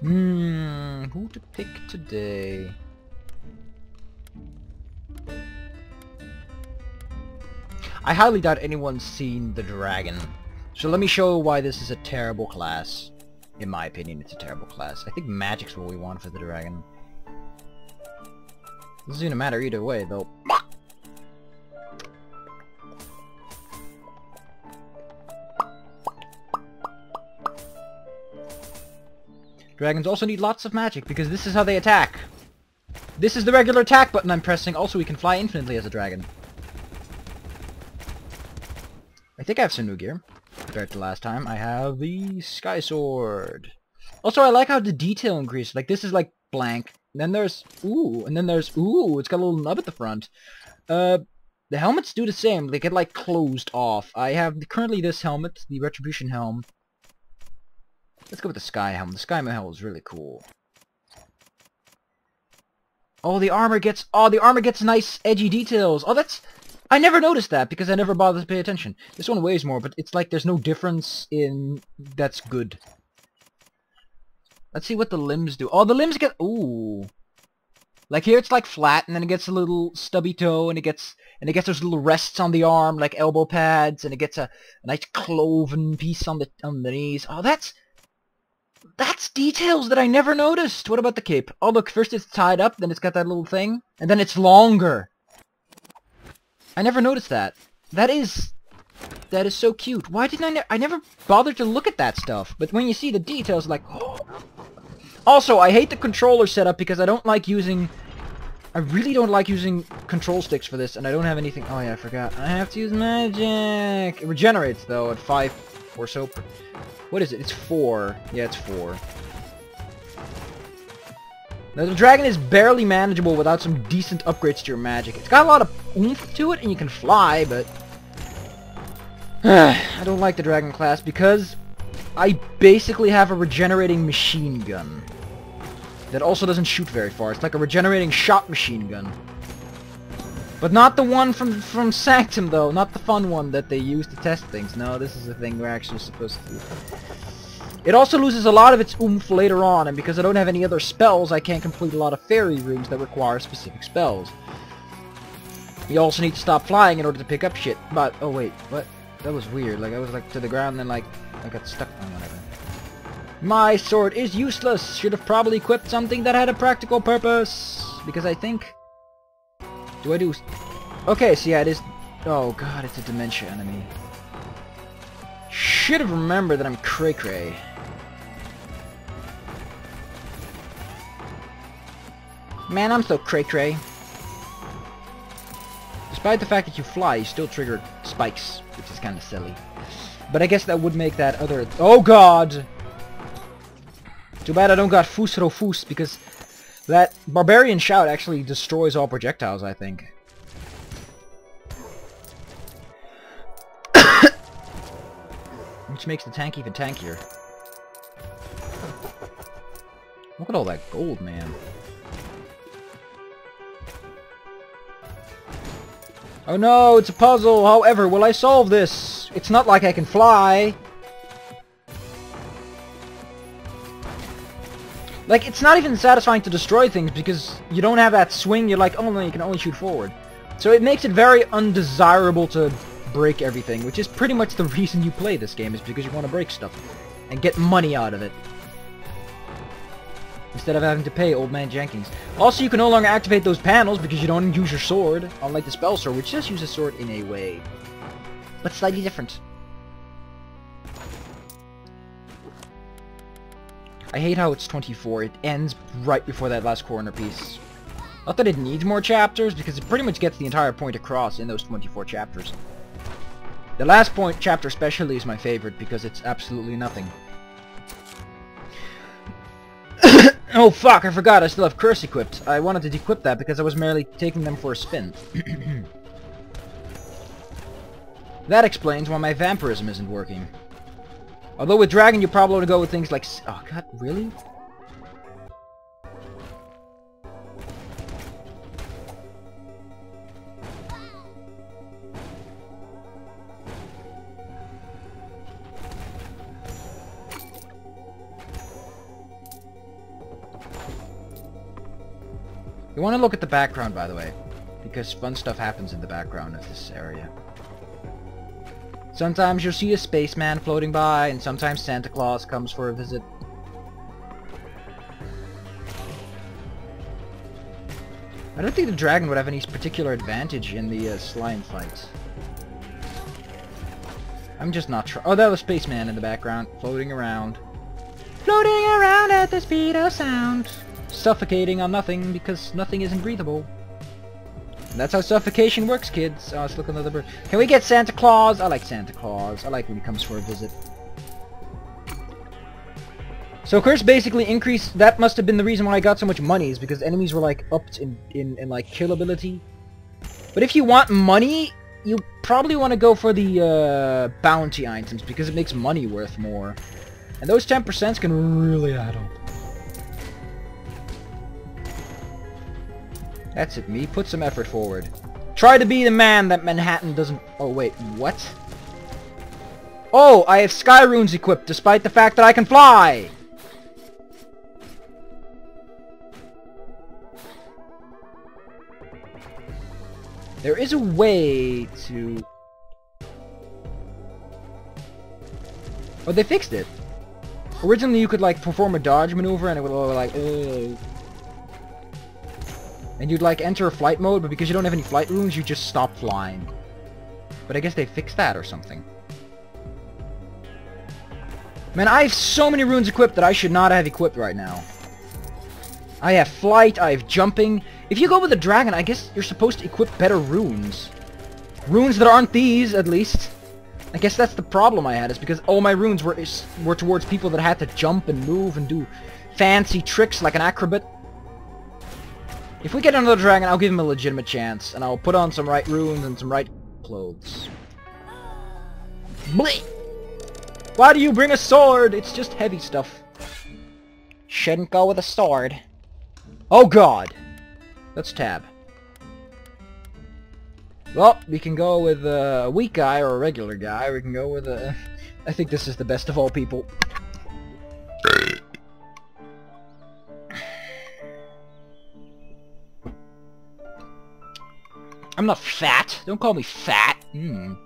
Who to pick today? I highly doubt anyone's seen the dragon. So let me show why this is a terrible class. In my opinion, it's a terrible class. I think magic's what we want for the dragon. Doesn't seem to matter either way, though. Dragons also need lots of magic, because this is how they attack. This is the regular attack button I'm pressing. Also, we can fly infinitely as a dragon. I think I have some new gear. Compared to last time, I have the Sky Sword. Also, I like how the detail increased. Like, this is like blank. And then there's, ooh, and then there's, ooh, it's got a little nub at the front. The helmets do the same. They get, like, closed off. I have currently this helmet, the Retribution Helm. Let's go with the Sky Helm. The Sky Helm is really cool. Oh, the armor gets nice, edgy details. Oh, that's... I never noticed that because I never bothered to pay attention. This one weighs more, but it's like there's no difference in... That's good. Let's see what the limbs do. Oh, the limbs get... Ooh. Like here it's like flat, and then it gets a little stubby toe, and it gets those little rests on the arm, like elbow pads, and it gets a nice cloven piece on the knees. Oh, that's details that I never noticed. What about the cape? Oh, look, first it's tied up, then it's got that little thing, and then it's longer. I never noticed that. That is so cute. Why didn't I never bothered to look at that stuff. But when you see the details, like, oh. Also, I hate the controller setup because I really don't like using control sticks for this, and I don't have anything. Oh yeah, I forgot. I have to use magic. It regenerates though at 5 or so. What is it? It's 4. Yeah, it's 4. Now, the dragon is barely manageable without some decent upgrades to your magic. It's got a lot of oomph to it, and you can fly, but... I don't like the dragon class because I basically have a regenerating machine gun that also doesn't shoot very far. It's like a regenerating shot machine gun. But not the one from Sanctum, though. Not the fun one that they use to test things. No, this is the thing we're actually supposed to do. It also loses a lot of its oomph later on, and because I don't have any other spells, I can't complete a lot of fairy rooms that require specific spells. You also need to stop flying in order to pick up shit. But, oh wait, what? That was weird. Like, I was like to the ground and then like, I got stuck on whatever. My sword is useless! Should have probably equipped something that had a practical purpose! Because I think... Do I do... Okay, so yeah, it is... Oh god, it's a dementia enemy. Should have remembered that I'm cray-cray. Man, I'm so cray-cray. Despite the fact that you fly, you still trigger spikes, which is kind of silly. But I guess that would make that other... Oh god! Too bad I don't got Fusro Fus, because that Barbarian Shout actually destroys all projectiles, I think. Which makes the tank even tankier. Look at all that gold, man. Oh no, it's a puzzle! However, will I solve this? It's not like I can fly. Like, it's not even satisfying to destroy things because you don't have that swing. You're like, oh no, you can only shoot forward. So it makes it very undesirable to break everything, which is pretty much the reason you play this game, is because you want to break stuff and get money out of it instead of having to pay Old Man Jenkins. Also, you can no longer activate those panels because you don't use your sword, unlike the spell sword, which just uses sword in a way, but slightly different. I hate how it's 24. It ends right before that last corner piece. Not that it needs more chapters, because it pretty much gets the entire point across in those 24 chapters. The last point chapter especially is my favorite because it's absolutely nothing. Oh fuck, I forgot I still have Curse equipped. I wanted to dequip that because I was merely taking them for a spin. That explains why my vampirism isn't working. Although with Dragon you probably want to go with things like... Oh god, really? You want to look at the background, by the way, because fun stuff happens in the background of this area. Sometimes you'll see a spaceman floating by, and sometimes Santa Claus comes for a visit. I don't think the dragon would have any particular advantage in the slime fight. I'm just not sure. Oh, that was Spaceman in the background, floating around. Floating around at the speed of sound. Suffocating on nothing, because nothing isn't breathable. And that's how suffocation works, kids. Oh, let's look at another bird. Can we get Santa Claus? I like Santa Claus. I like when he comes for a visit. So Curse basically increased... That must have been the reason why I got so much money, is because enemies were like upped in like killability. But if you want money, you probably want to go for the bounty items, because it makes money worth more. And those 10% can really add up. That's it, me. Put some effort forward. Try to be the man that Manhattan doesn't... Oh, wait. What? Oh, I have Sky Runes equipped, despite the fact that I can fly! There is a way to... Oh, they fixed it. Originally, you could, like, perform a dodge maneuver, and it would go like, ugh. And you'd, like, enter a flight mode, but because you don't have any flight runes, you just stop flying. But I guess they fixed that or something. Man, I have so many runes equipped that I should not have equipped right now. I have flight, I have jumping. If you go with a dragon, I guess you're supposed to equip better runes. Runes that aren't these, at least. I guess that's the problem I had, is because all my runes were towards people that had to jump and move and do fancy tricks like an acrobat. If we get another dragon, I'll give him a legitimate chance, and I'll put on some right runes and some right clothes. Bleep! Why do you bring a sword? It's just heavy stuff. Shouldn't go with a sword. Oh god! Let's tab. Well, we can go with a weak guy or a regular guy. We can go with a... I think this is the best of all people. I'm not fat. Don't call me fat. I'm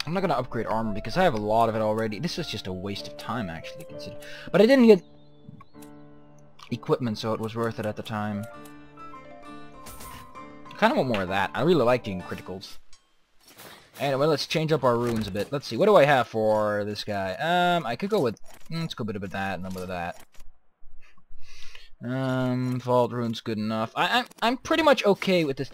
not gonna upgrade armor because I have a lot of it already. This is just a waste of time, actually, consider. But I didn't get equipment, so it was worth it at the time. I kind of want more of that. I really like doing criticals. Anyway, let's change up our runes a bit. Let's see, what do I have for this guy? I could go with... let's go a bit of that and a bit of that. Vault rune's good enough. I'm pretty much okay with this.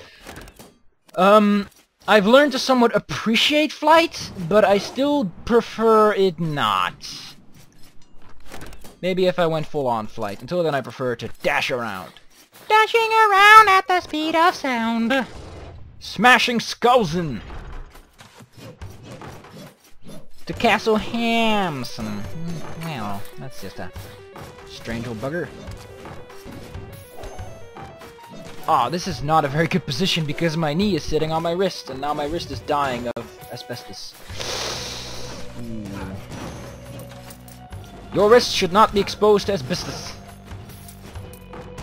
I've learned to somewhat appreciate flight, but I still prefer it not. Maybe if I went full-on flight. Until then, I prefer to dash around. Dashing around at the speed of sound. Smashing skulls in. To Castle Hamson. Well, that's just a strange old bugger. Ah, this is not a very good position because my knee is sitting on my wrist, and now my wrist is dying of asbestos. Ooh. Your wrist should not be exposed to asbestos.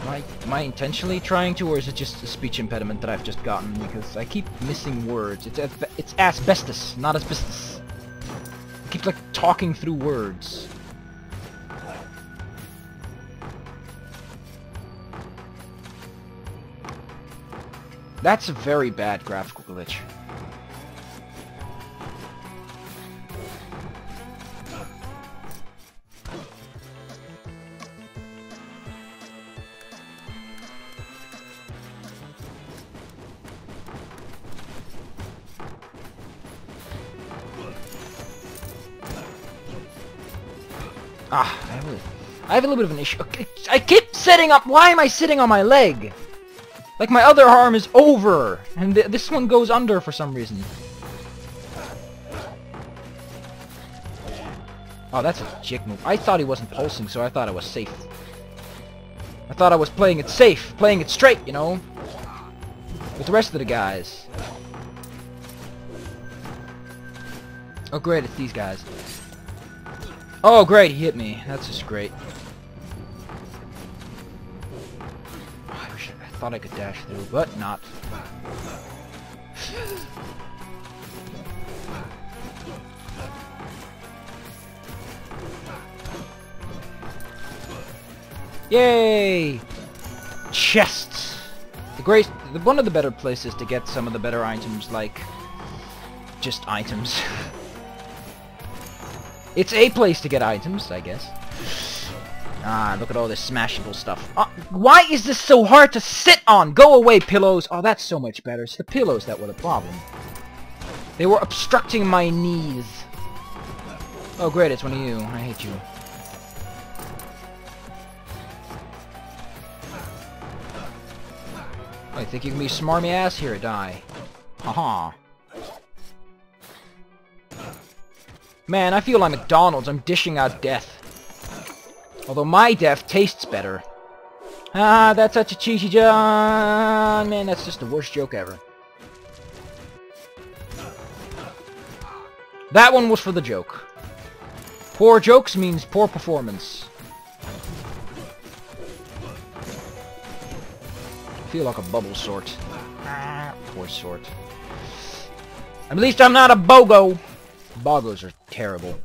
Am I intentionally trying to, or is it just a speech impediment that I've just gotten? Because I keep missing words. It's asbestos, not asbestos. I keep, like, talking through words. That's a very bad graphical glitch. Ah, I have a little bit of an issue. Okay, I keep sitting up. Why am I sitting on my leg? Like my other arm is over, and this one goes under for some reason. Oh, that's a jick move. I thought he wasn't pulsing, so I thought I was safe. I thought I was playing it safe, playing it straight, you know? With the rest of the guys. Oh great, it's these guys. Oh, great, he hit me. That's just great. I thought I could dash through, but not. Yay! Chests! One of the better places to get some of the better items, like... just items. It's a place to get items, I guess. Ah, look at all this smashable stuff. Why is this so hard to sit on? Go away, pillows! Oh, that's so much better. It's the pillows that were the problem. They were obstructing my knees. Oh, great, it's one of you. I hate you. I think you can be smarmy ass here, die. Haha. Man, I feel like McDonald's. I'm dishing out death. Although my death tastes better. Ah, that's such a cheesy joke. Man, that's just the worst joke ever. That one was for the joke. Poor jokes means poor performance. I feel like a bubble sort. Ah, poor sort. At least I'm not a bogo. Bogos are terrible.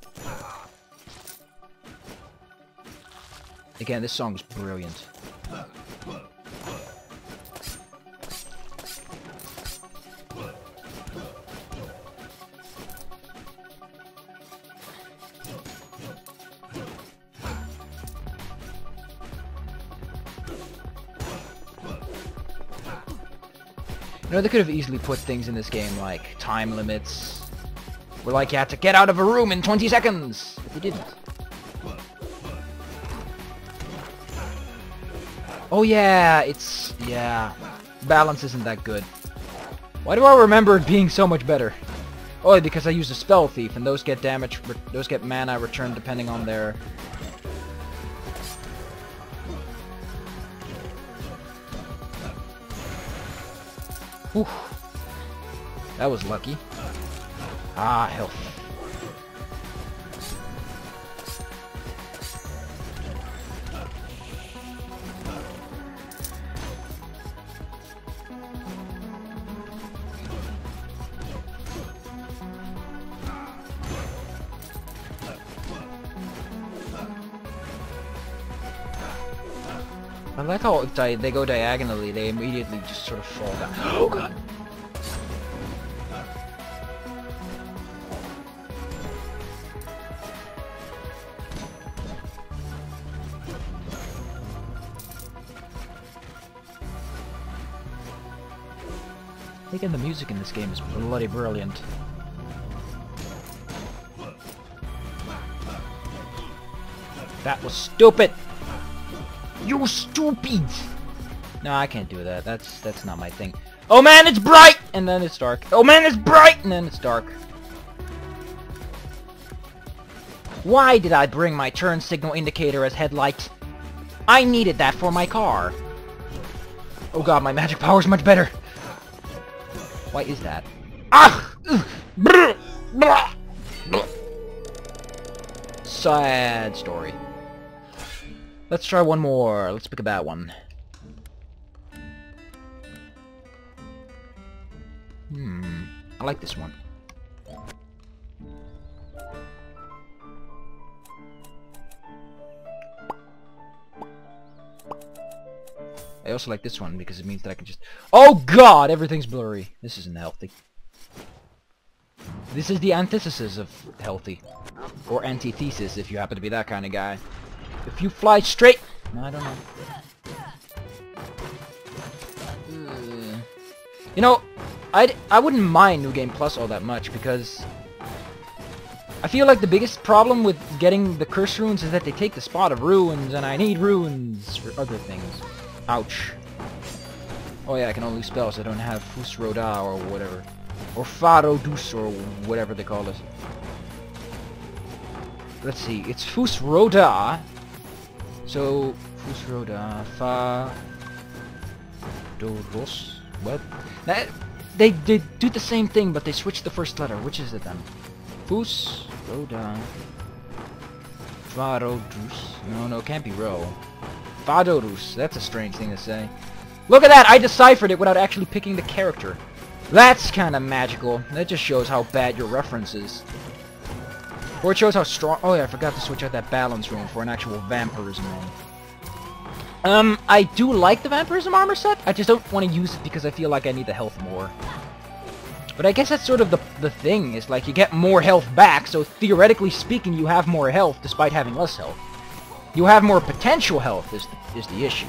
Again, this song is brilliant. You know, they could have easily put things in this game like time limits. Where like you had to get out of a room in 20 seconds! But they didn't. Oh yeah, yeah. Balance isn't that good. Why do I remember it being so much better? Oh, because I use a spell thief, and those get damage, those get mana returned depending on their... Whew. That was lucky. Ah, health. I like how they go diagonally, they immediately just sort of fall down. Oh god! Again, the music in this game is bloody brilliant. That was stupid! You stupid! No, I can't do that. That's not my thing. Oh man, it's bright! And then it's dark. Oh man, it's bright! And then it's dark. Why did I bring my turn signal indicator as headlight? I needed that for my car. Oh god, my magic power is much better. Why is that? Ah! Sad story. Let's try one more. Let's pick a bad one. I like this one. I also like this one because it means that I can just... Oh god! Everything's blurry. This isn't healthy. This is the antithesis of healthy. Or antithesis if you happen to be that kind of guy. If you fly straight... No, I don't know. You know, I wouldn't mind New Game Plus all that much because... I feel like the biggest problem with getting the curse runes is that they take the spot of runes, and I need runes for other things. Ouch. Oh yeah, I can only use spells. I don't have Fus Roda or whatever. Or Faro Dus or whatever they call it. Let's see, it's Fus Roda. So, Fus Roda, Fa... Do Ros... What? They do the same thing, but they switch the first letter. Which is it then? Fus Roda... Varodus. No, it can't be Ro. Vadodus. That's a strange thing to say. Look at that! I deciphered it without actually picking the character. That's kind of magical. That just shows how bad your reference is. Or it shows how strong... Oh yeah, I forgot to switch out that balance room for an actual vampirism room. I do like the vampirism armor set. I just don't want to use it because I feel like I need the health more. But I guess that's sort of the thing, is like you get more health back, so theoretically speaking you have more health despite having less health. You have more potential health is the issue.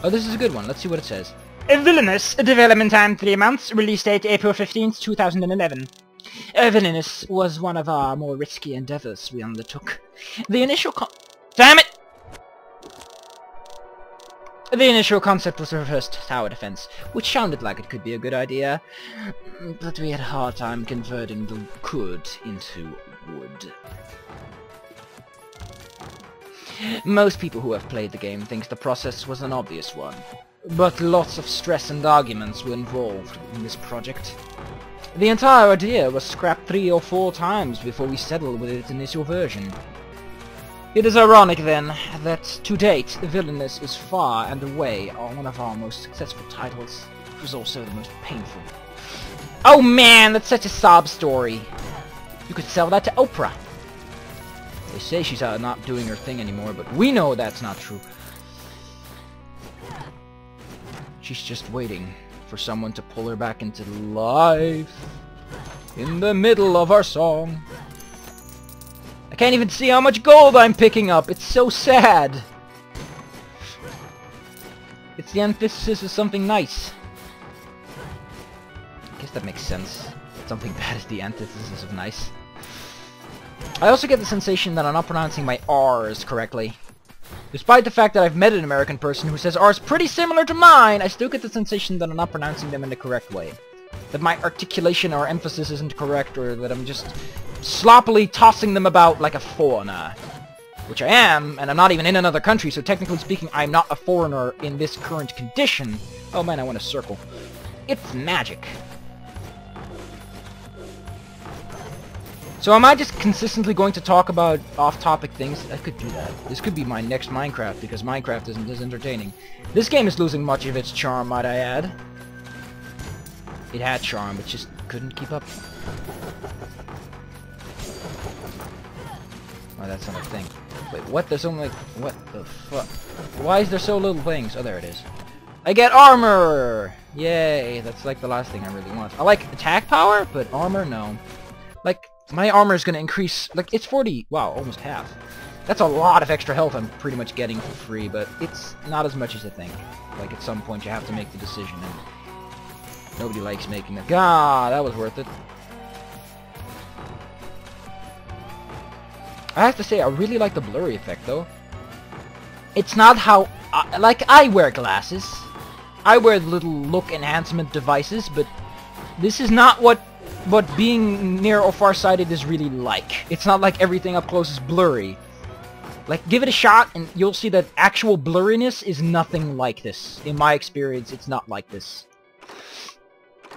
Oh, this is a good one. Let's see what it says. Villainous, development time 3 months, release date April 15th, 2011. Villainous was one of our more risky endeavors we undertook. The initial Damn it! The initial concept was a reversed tower defense, which sounded like it could be a good idea, but we had a hard time converting the could into would. Most people who have played the game think the process was an obvious one, but lots of stress and arguments were involved in this project. The entire idea was scrapped 3 or 4 times before we settled with its initial version. It is ironic, then, that to date, Villainous is far and away one of our most successful titles. It was also the most painful. Oh man, that's such a sob story. You could sell that to Oprah. They say she's not doing her thing anymore, but we know that's not true. She's just waiting for someone to pull her back into life. In the middle of our song. I can't even see how much gold I'm picking up. It's so sad. It's the antithesis of something nice. I guess that makes sense. Something bad is the antithesis of nice. I also get the sensation that I'm not pronouncing my R's correctly. Despite the fact that I've met an American person who says R's pretty similar to mine, I still get the sensation that I'm not pronouncing them in the correct way. That my articulation or emphasis isn't correct, or that I'm just sloppily tossing them about like a foreigner. Which I am, and I'm not even in another country, so technically speaking, I'm not a foreigner in this current condition. Oh man, I want a circle. It's magic. So am I just consistently going to talk about off-topic things? I could do that. This could be my next Minecraft, because Minecraft isn't as entertaining. This game is losing much of its charm, might I add. It had charm, but just couldn't keep up. Oh, that's not a thing. Wait, what? There's only like... What the fuck? Why is there so little things? Oh, there it is. I get armor! Yay! That's like the last thing I really want. I like attack power, but armor, no. Like... My armor is going to increase, like, it's 40, wow, almost half. That's a lot of extra health I'm pretty much getting for free, but it's not as much as I think. Like, at some point you have to make the decision, and nobody likes making it. Ah, that was worth it. I have to say, I really like the blurry effect, though. It's not how, like, I wear glasses. I wear little look enhancement devices, but this is not what being near or farsighted is really like. It's not like everything up close is blurry. Like, give it a shot and you'll see that actual blurriness is nothing like this. In my experience, it's not like this.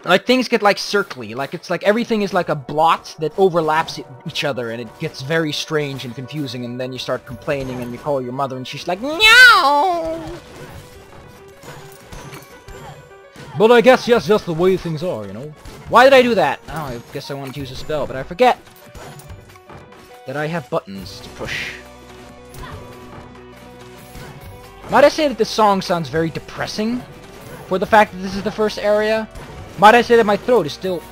Like, things get, like, circly. Like, it's like everything is like a blot that overlaps each other, and it gets very strange and confusing, and then you start complaining and you call your mother and she's like, "No!" But I guess that's just the way things are, you know? Why did I do that? Oh, I guess I wanted to use a spell, but I forget that I have buttons to push. Might I say that this song sounds very depressing? For the fact that this is the first area? Might I say that my throat is still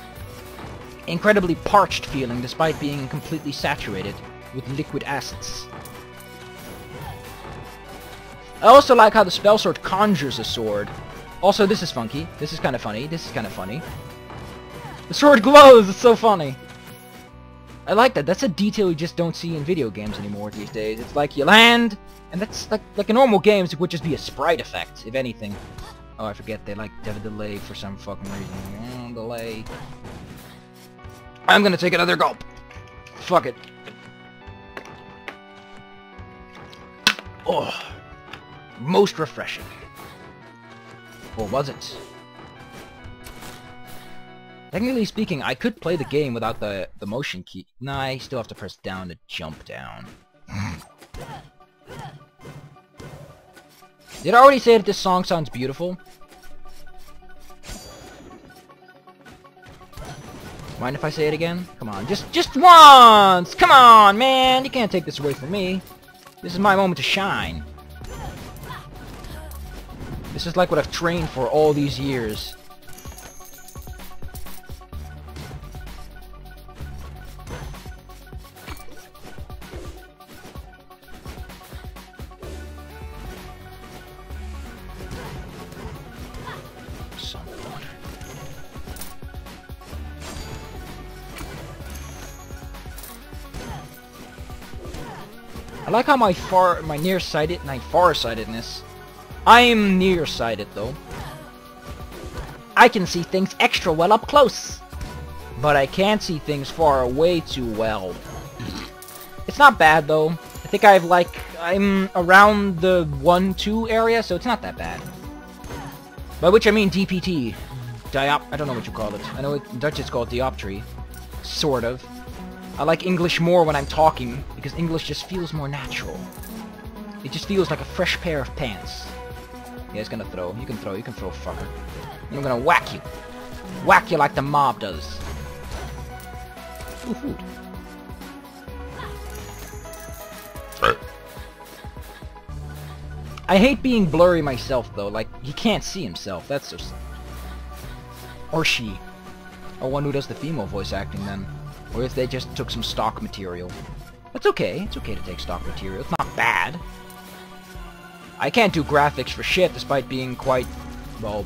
incredibly parched feeling, despite being completely saturated with liquid acids? I also like how the spell sword conjures a sword. Also, this is funky. This is kind of funny. This is kind of funny. The sword glows! It's so funny! I like that. That's a detail you just don't see in video games anymore these days. It's like you land, and that's like in normal games it would just be a sprite effect, if anything. Oh, I forget they like have a delay for some fucking reason. Delay. I'm gonna take another gulp. Fuck it. Oh. Most refreshing. Or was it? Technically speaking, I could play the game without the motion key. Nah, I still have to press down to jump down. Did I already say that this song sounds beautiful? Mind if I say it again? Come on, just once! Come on, man! You can't take this away from me. This is my moment to shine. This is like what I've trained for all these years. I like how my nearsighted, my farsightedness. I'm nearsighted though. I can see things extra well up close, but I can't see things far away too well. It's not bad though. I think I'm around the 1-2 area, so it's not that bad. By which I mean DPT. I don't know what you call it. I know in Dutch it's called dioptry. Sort of. I like English more when I'm talking, because English just feels more natural. It just feels like a fresh pair of pants. Yeah, it's gonna throw. You can throw, fucker. And I'm gonna whack you. Whack you like the mob does. Ooh, food. I hate being blurry myself, though. Like, he can't see himself. That's so... Or she. Or one who does the female voice acting, then. Or if they just took some stock material. That's okay. It's okay to take stock material. It's not bad. I can't do graphics for shit, despite being quite... Well,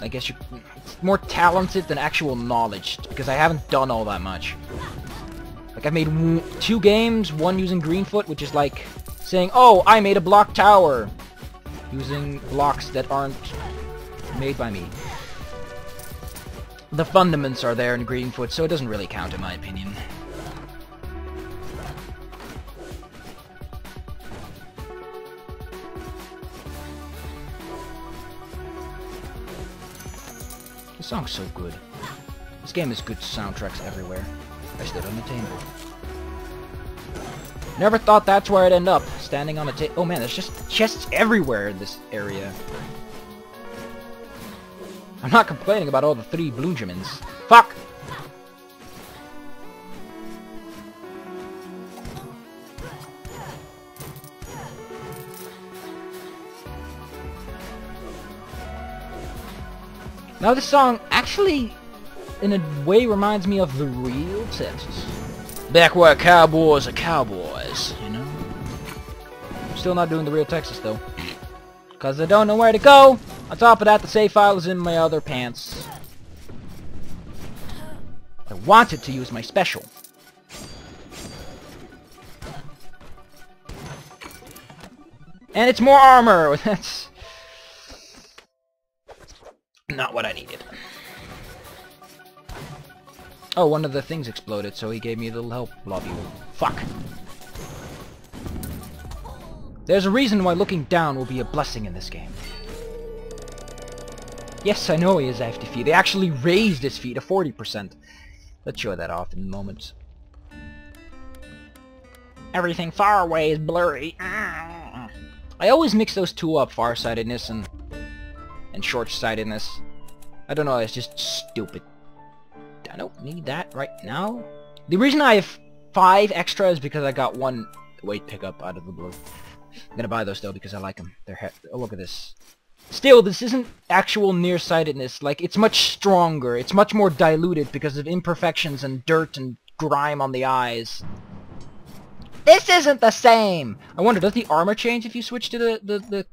I guess it's more talented than actual knowledge, because I haven't done all that much. Like, I've made 2 games, one using Greenfoot, which is like saying, oh, I made a block tower! Using blocks that aren't made by me. The fundaments are there in Greenfoot, so it doesn't really count in my opinion. This song's so good. This game has good soundtracks everywhere. I stood on the table. Never thought that's where I'd end up, standing on a table. Oh man, there's just chests everywhere in this area. I'm not complaining about all the 3 Bloonjamins. Fuck! Now this song actually, in a way, reminds me of the real Texas. Back where cowboys are cowboys, you know? Still not doing the real Texas, though. Because I don't know where to go! On top of that, the save file is in my other pants. I wanted to use my special. And it's more armor! That's... not what I needed. Oh, one of the things exploded, so he gave me a little help lobby. Fuck. There's a reason why looking down will be a blessing in this game. Yes, I know he has FTP. They actually raised his feet to 40%. Let's show that off in a moment. Everything far away is blurry. I always mix those two up, farsightedness and short-sightedness. I don't know, it's just stupid. I don't need that right now. The reason I have 5 extra is because I got 1 weight pickup out of the blue. I'm gonna buy those though because I like them. Oh, look at this. Still, this isn't actual nearsightedness. Like, it's much stronger. It's much more diluted because of imperfections and dirt and grime on the eyes. This isn't the same! I wonder, does the armor change if you switch to the...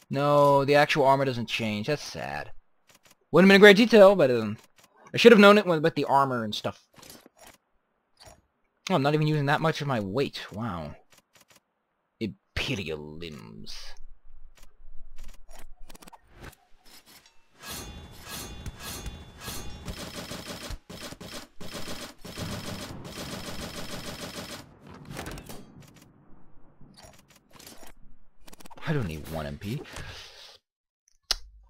No, the actual armor doesn't change. That's sad. Wouldn't have been in great detail, but I should have known it with the armor and stuff. Oh, I'm not even using that much of my weight. Wow. Imperial limbs. I don't need 1 MP.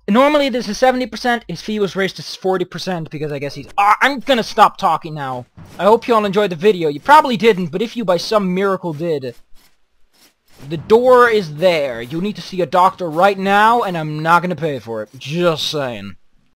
Normally this is 70%, his fee was raised to 40% because I guess he's... I'm gonna stop talking now. I hope you all enjoyed the video. You probably didn't, but if you by some miracle did... The door is there. You need to see a doctor right now, and I'm not gonna pay for it. Just saying.